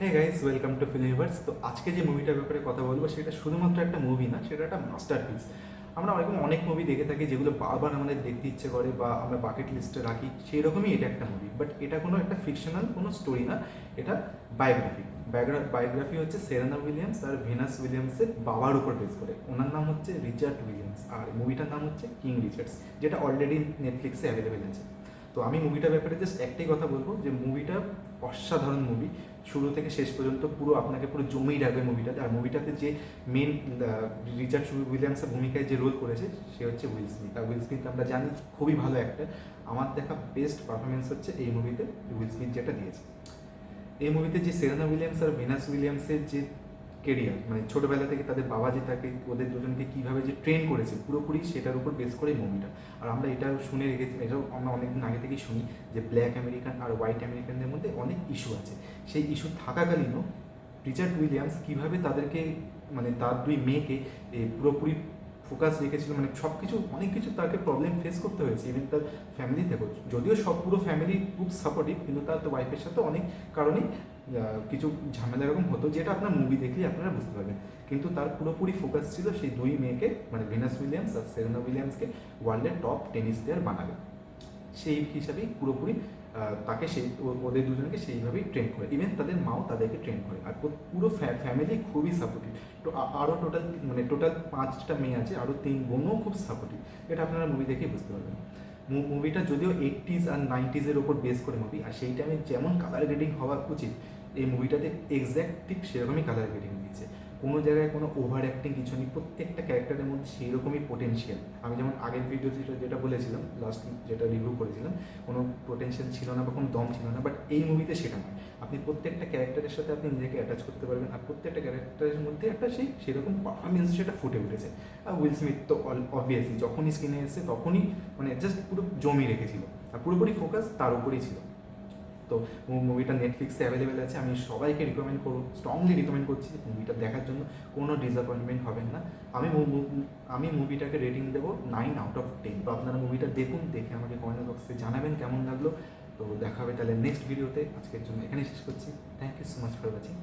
হ্যাঁ guys, welcome to ফিল্মিভার্স। তো আজকে যে মুভিটার ব্যাপারে কথা বলবো সেটা শুধুমাত্র একটা মুভি না, সেটা একটা মাস্টারপিস। আমরা এরকম অনেক মুভি দেখে থাকি যেগুলো বারবার আমাদের দেখতে ইচ্ছে করে বা আমরা বাকেট লিস্টে রাখি, সেই রকমই এটা একটা মুভি। বাট এটা কোনো একটা ফিকশনাল কোনো স্টোরি না, এটা বায়োগ্রাফি। বায়োগ্রাফি হচ্ছে সেরেনা উইলিয়ামস আর ভেনাস উইলিয়ামসের বাবার উপর বেস করে। ওনার নাম হচ্ছে রিচার্ড উইলিয়ামস আর মুভিটার নাম হচ্ছে কিং রিচার্ডস, যেটা অলরেডি নেটফ্লিক্সে অ্যাভেলেবেল আছে। তো আমি মুভিটার ব্যাপারে জাস্ট একটাই কথা বলবো যে মুভিটা অসাধারণ মুভি। শুরু থেকে শেষ পর্যন্ত পুরো আপনাকে পুরো জমেই রাখবে মুভিটাতে। আর মুভিটাতে যে মেন রিচার্ড উইলিয়ামসের ভূমিকায় যে রোল করেছে সে হচ্ছে উইল স্মিথ। আর উইল স্মিথ আমরা জানি খুবই ভালো একটা, আমার দেখা বেস্ট পারফরমেন্স হচ্ছে এই মুভিতে উইল স্মিথ যেটা দিয়েছে। এই মুভিতে যে সেরেনা উইলিয়ামস আর ভেনাস উইলিয়ামসের যে কেরিয়ার, মানে ছোটোবেলা থেকে তাদের বাবা যে তাকে ওদের দুজনকে কীভাবে যে ট্রেন করেছে পুরোপুরি সেটার উপর বেস করে মুভিটা। আর আমরা এটা শুনে রেখেছি, এটাও আমরা অনেকদিন আগে থেকেই শুনি যে ব্ল্যাক আমেরিকান আর হোয়াইট আমেরিকানদের মধ্যে অনেক ইস্যু আছে। সেই ইস্যু থাকাকালীনও রিচার্ড উইলিয়ামস কীভাবে তাদেরকে, মানে তার দুই মেয়েকে পুরোপুরি ফোকাস রেখেছিল, মানে সব কিছু অনেক কিছু তাকে প্রবলেম ফেস করতে হয়েছে ইভেন তার ফ্যামিলি থেকেও। যদিও সব পুরো ফ্যামিলি খুব সাপোর্টিভ, কিন্তু তার তো ওয়াইফের সাথে অনেক কারণেই কিছু ঝামেলা এরকম হতো, যেটা আপনার মুভি দেখলেই আপনারা বুঝতে পারবেন। কিন্তু তার পুরোপুরি ফোকাস ছিল সেই দুই মেয়েকে, মানে ভেনাস উইলিয়ামস আর সেরেনা উইলিয়ামসকে ওয়ার্ল্ডের টপ টেনিস প্লেয়ার বানাবে। সেই হিসাবেই পুরোপুরি তাকে সেই ওদের দুজনকে সেইভাবেই ট্রেন করে। ইভেন তাদের মাও তাদেরকে ট্রেন করে। আর পুরো ফ্যামিলি খুবই সাপোর্টিভ। তো আরও টোটাল 5টা মেয়ে আছে, আরও 3 বোনও খুব সাপোর্টিভ। এটা আপনারা মুভি দেখেই বুঝতে পারবেন। মুভিটা যদিও 80s আর 90s ওপর বেস করে মুভি, আর সেই টাইমে যেমন কালার গ্রেডিং হওয়া উচিত এই মুভিটাতে এক্স্যাক্ট ঠিক সেরকমই কালার গ্রেডিং দিয়েছে। কোনো জায়গায় কোনো ওভার অ্যাক্টিং কিছু নেই, প্রত্যেকটা ক্যারেক্টারের মধ্যে সেই রকমই পোটেনশিয়াল। আমি যেমন আগের ভিডিওতে যেটা বলেছিলাম, লাস্ট যেটা রিভিউ করেছিলাম, কোনো পোটেনশিয়াল ছিল না বা কোনো দম ছিল না, বাট এই মুভিতে সেটা নয়। আপনি প্রত্যেকটা ক্যারেক্টারের সাথে আপনি নিজেকে অ্যাটাচ করতে পারবেন, আর প্রত্যেকটা ক্যারেক্টারের মধ্যে একটা সেরকম পারফরমেন্স সেটা ফুটে উঠেছে। আর উইল স্মিথ তো অবভিয়াসলি যখনই স্ক্রিনে এসেছে তখনই মানে জাস্ট পুরো জমিয়ে রেখেছিল, আর পুরোপুরি ফোকাস তার উপরেই ছিল। তো মুভিটা নেটফ্লিক্সে অ্যাভেলেবেল আছে। আমি সবাইকে স্ট্রংলি রিকমেন্ড করছি মুভিটা দেখার জন্য। কোনো ডিসঅ্যাপয়েন্টমেন্ট হবেন না। আমি মুভিটাকে রেটিং দেবো 9/10। তো আপনারা মুভিটা দেখুন, দেখে আমাকে কমেন্ট বক্সে জানাবেন কেমন লাগলো। তো দেখা হবে তাহলে নেক্সট ভিডিওতে। আজকের জন্য এখানেই শেষ করছি। Thank you so much for watching.